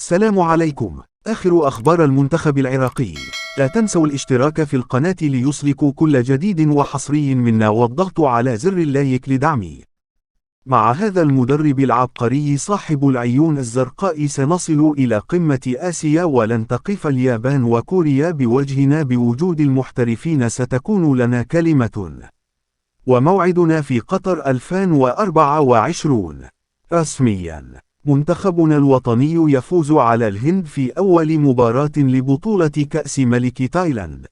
السلام عليكم. آخر أخبار المنتخب العراقي. لا تنسوا الاشتراك في القناة ليصلكوا كل جديد وحصري منا والضغط على زر اللايك لدعمي. مع هذا المدرب العبقري صاحب العيون الزرقاء سنصل إلى قمة آسيا، ولن تقف اليابان وكوريا بوجهنا بوجود المحترفين. ستكون لنا كلمة وموعدنا في قطر 2024 رسميا. منتخبنا الوطني يفوز على الهند في أول مباراة لبطولة كأس ملك تايلاند.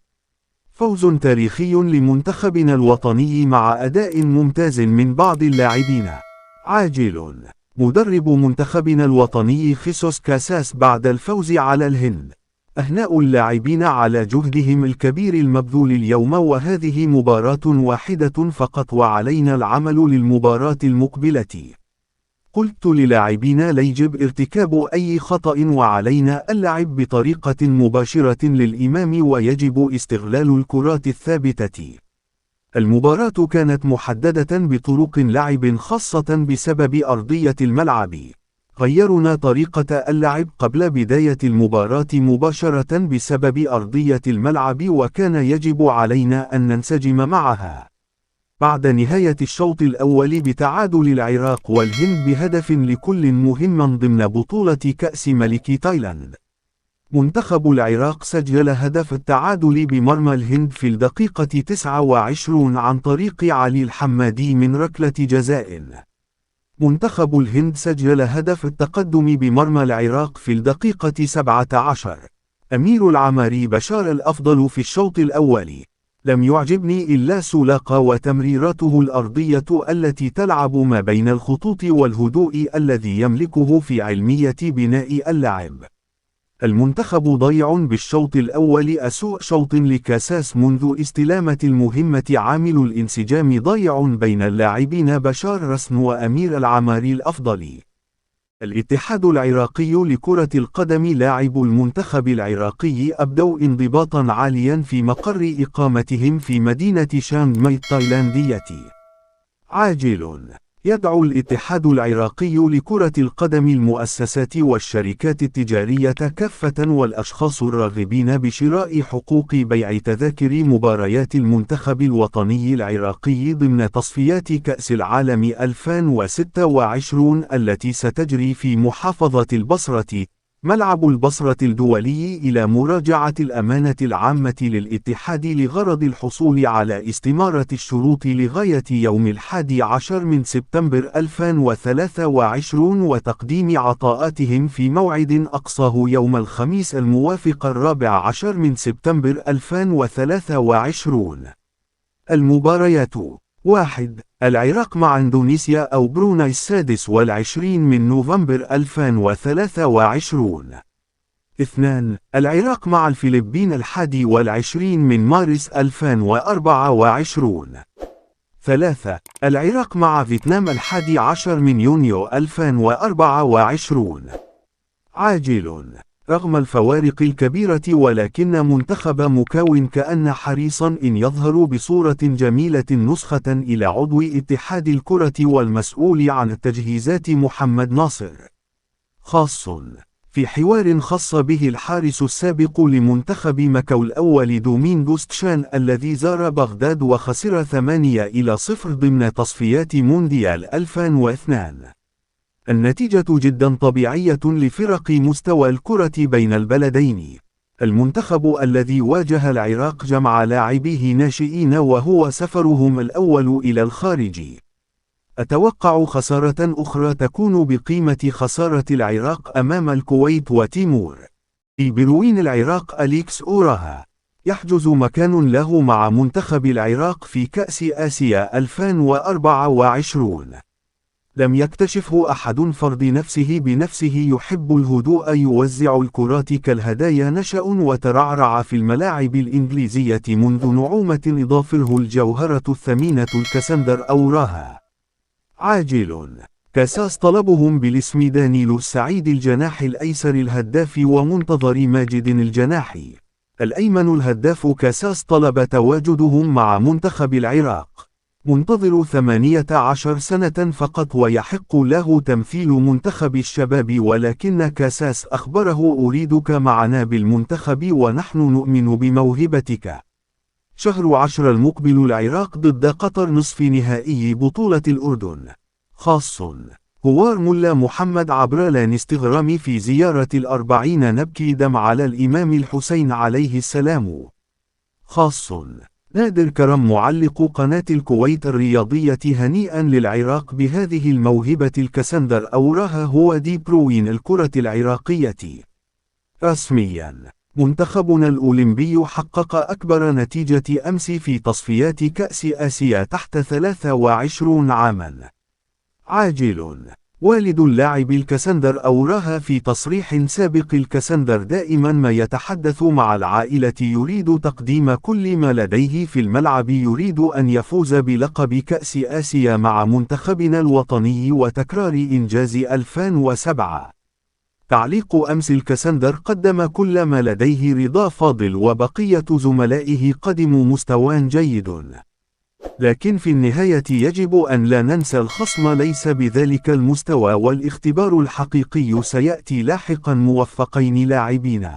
فوز تاريخي لمنتخبنا الوطني مع أداء ممتاز من بعض اللاعبين. عاجل. مدرب منتخبنا الوطني خيسوس كاساس بعد الفوز على الهند. أهناء اللاعبين على جهدهم الكبير المبذول اليوم، وهذه مباراة واحدة فقط وعلينا العمل للمباراة المقبلة. قلت للاعبين لا يجب ارتكاب أي خطأ، وعلينا اللعب بطريقة مباشرة للإمام، ويجب استغلال الكرات الثابتة. المباراة كانت محددة بطرق لعب خاصة بسبب أرضية الملعب. غيرنا طريقة اللعب قبل بداية المباراة مباشرة بسبب أرضية الملعب، وكان يجب علينا أن ننسجم معها. بعد نهاية الشوط الأول بتعادل العراق والهند بهدف لكل مهم ضمن بطولة كأس ملك تايلاند، منتخب العراق سجل هدف التعادل بمرمى الهند في الدقيقة 29 عن طريق علي الحمادي من ركلة جزاء. منتخب الهند سجل هدف التقدم بمرمى العراق في الدقيقة 17. أمير العماري بشار الأفضل في الشوط الأول. لم يعجبني إلا سولاقة وتمريراته الأرضية التي تلعب ما بين الخطوط والهدوء الذي يملكه في علمية بناء اللعب. المنتخب ضيع بالشوط الأول، أسوأ شوط لكاساس منذ استلامة المهمة. عامل الانسجام ضيع بين اللاعبين بشار رسن وأمير العماري الأفضل. الاتحاد العراقي لكرة القدم لاعب المنتخب العراقي أبدوا انضباطا عاليا في مقر إقامتهم في مدينة شانغ ماي التايلاندية. عاجل. يدعو الاتحاد العراقي لكرة القدم المؤسسات والشركات التجارية كافة والأشخاص الراغبين بشراء حقوق بيع تذاكر مباريات المنتخب الوطني العراقي ضمن تصفيات كأس العالم 2026 التي ستجري في محافظة البصرة، ملعب البصرة الدولي، إلى مراجعة الأمانة العامة للاتحاد لغرض الحصول على استمارة الشروط لغاية يوم 11 من سبتمبر 2023 وتقديم عطاءاتهم في موعد أقصاه يوم الخميس الموافق 14 من سبتمبر 2023. المباريات: 1. العراق مع إندونيسيا أو بروناي 26 من نوفمبر 2023. 2. العراق مع الفلبين 21 من مارس 2024. 3. العراق مع فيتنام 11 من يونيو 2024. عاجل. رغم الفوارق الكبيرة، ولكن منتخب مكاو كان حريصا إن يظهر بصورة جميلة نسخة إلى عضو اتحاد الكرة والمسؤول عن التجهيزات محمد ناصر. خاص. في حوار خص به الحارس السابق لمنتخب مكاو الأول دومينغوس تشان الذي زار بغداد وخسر 8-0 ضمن تصفيات مونديال 2002. النتيجة جدا طبيعية لفرق مستوى الكرة بين البلدين. المنتخب الذي واجه العراق جمع لاعبيه ناشئين وهو سفرهم الأول إلى الخارج. أتوقع خسارة أخرى تكون بقيمة خسارة العراق أمام الكويت وتيمور. بروين العراق أليكس أوراها يحجز مكان له مع منتخب العراق في كأس آسيا 2024. لم يكتشفه أحد، فرض نفسه بنفسه، يحب الهدوء، يوزع الكرات كالهدايا، نشأ وترعرع في الملاعب الإنجليزية منذ نعومة، إضافره الجوهرة الثمينة الكسندر أوراها. عاجل. كاساس طلبهم بالاسم دانيلو السعيد الجناح الأيسر الهداف، ومنتظر ماجد الجناح الأيمن الهداف. كاساس طلب تواجدهم مع منتخب العراق. منتظر 18 سنة فقط ويحق له تمثيل منتخب الشباب، ولكن كاساس أخبره أريدك معنا بالمنتخب ونحن نؤمن بموهبتك. شهر 10 المقبل العراق ضد قطر نصف نهائي بطولة الأردن. خاص هوار ملا محمد عبر الانستغرام في زيارة 40 نبكي دم على الإمام الحسين عليه السلام. خاص نادر كرم معلق قناة الكويت الرياضية هنيئا للعراق بهذه الموهبة الكسندر أوراها هو دي بروين الكرة العراقية. رسميا منتخبنا الأولمبي حقق أكبر نتيجة أمس في تصفيات كأس آسيا تحت 23 عاما. عاجل والد اللاعب الكسندر أوراها في تصريح سابق. الكسندر دائما ما يتحدث مع العائلة، يريد تقديم كل ما لديه في الملعب، يريد أن يفوز بلقب كأس آسيا مع منتخبنا الوطني وتكرار إنجاز 2007. تعليق أمس الكسندر قدم كل ما لديه، رضا فاضل وبقية زملائه قدموا مستوى جيد، لكن في النهاية يجب أن لا ننسى الخصم ليس بذلك المستوى، والاختبار الحقيقي سيأتي لاحقا. موفقين لاعبين.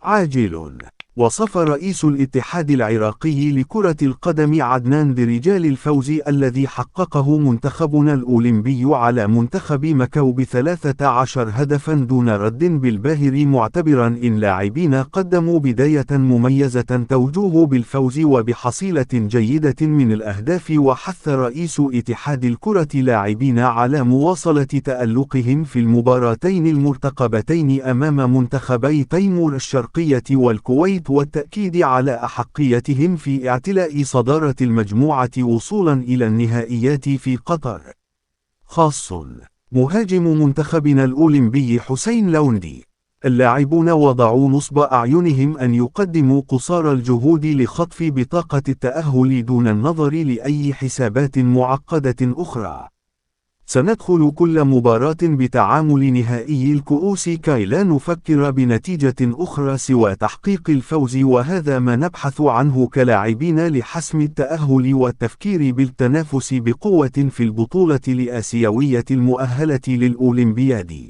عاجل وصف رئيس الاتحاد العراقي لكرة القدم عدنان درجال الفوز الذي حققه منتخبنا الأولمبي على منتخب مكاو ب13 هدفا دون رد بالباهر، معتبرا إن لاعبين قدموا بداية مميزة توجوه بالفوز وبحصيلة جيدة من الأهداف. وحث رئيس اتحاد الكرة لاعبين على مواصلة تألقهم في المباراتين المرتقبتين أمام منتخبي تيمور الشرقية والكويت، والتأكيد على أحقيتهم في اعتلاء صدارة المجموعة وصولا إلى النهائيات في قطر. خاص مهاجم منتخبنا الأولمبي حسين لوندي. اللاعبون وضعوا نصب أعينهم أن يقدموا قصارى الجهود لخطف بطاقة التأهل دون النظر لأي حسابات معقدة أخرى. سندخل كل مباراة بتعامل نهائي الكؤوس كي لا نفكر بنتيجة أخرى سوى تحقيق الفوز، وهذا ما نبحث عنه كلاعبين لحسم التأهل والتفكير بالتنافس بقوة في البطولة الآسيوية المؤهلة للأولمبياد.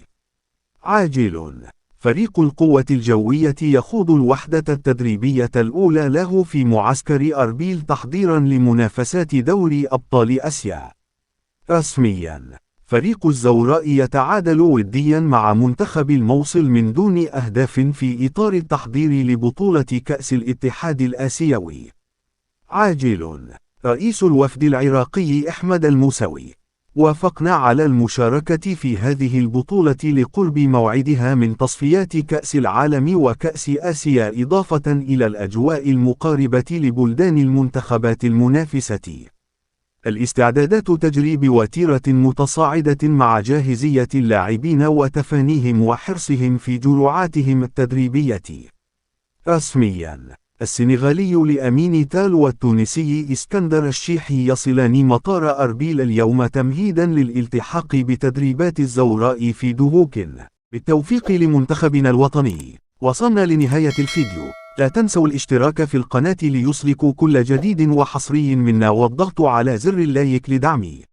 عاجل فريق القوة الجوية يخوض الوحدة التدريبية الأولى له في معسكر أربيل تحضيرا لمنافسات دوري أبطال آسيا. رسميا فريق الزوراء يتعادل وديا مع منتخب الموصل من دون أهداف في إطار التحضير لبطولة كأس الاتحاد الآسيوي. عاجل رئيس الوفد العراقي أحمد الموسوي. وافقنا على المشاركة في هذه البطولة لقرب موعدها من تصفيات كأس العالم وكأس آسيا، إضافة إلى الأجواء المقاربة لبلدان المنتخبات المنافسة. الاستعدادات تجري بوتيرة متصاعدة مع جاهزية اللاعبين وتفانيهم وحرصهم في جرعاتهم التدريبية. رسميا السنغالي لأمين تال والتونسي إسكندر الشيحي يصلان مطار أربيل اليوم تمهيدا للالتحاق بتدريبات الزوراء في دهوك. بالتوفيق لمنتخبنا الوطني. وصلنا لنهاية الفيديو. لا تنسوا الاشتراك في القناة ليصلكوا كل جديد وحصري منا، والضغط على زر اللايك لدعمي.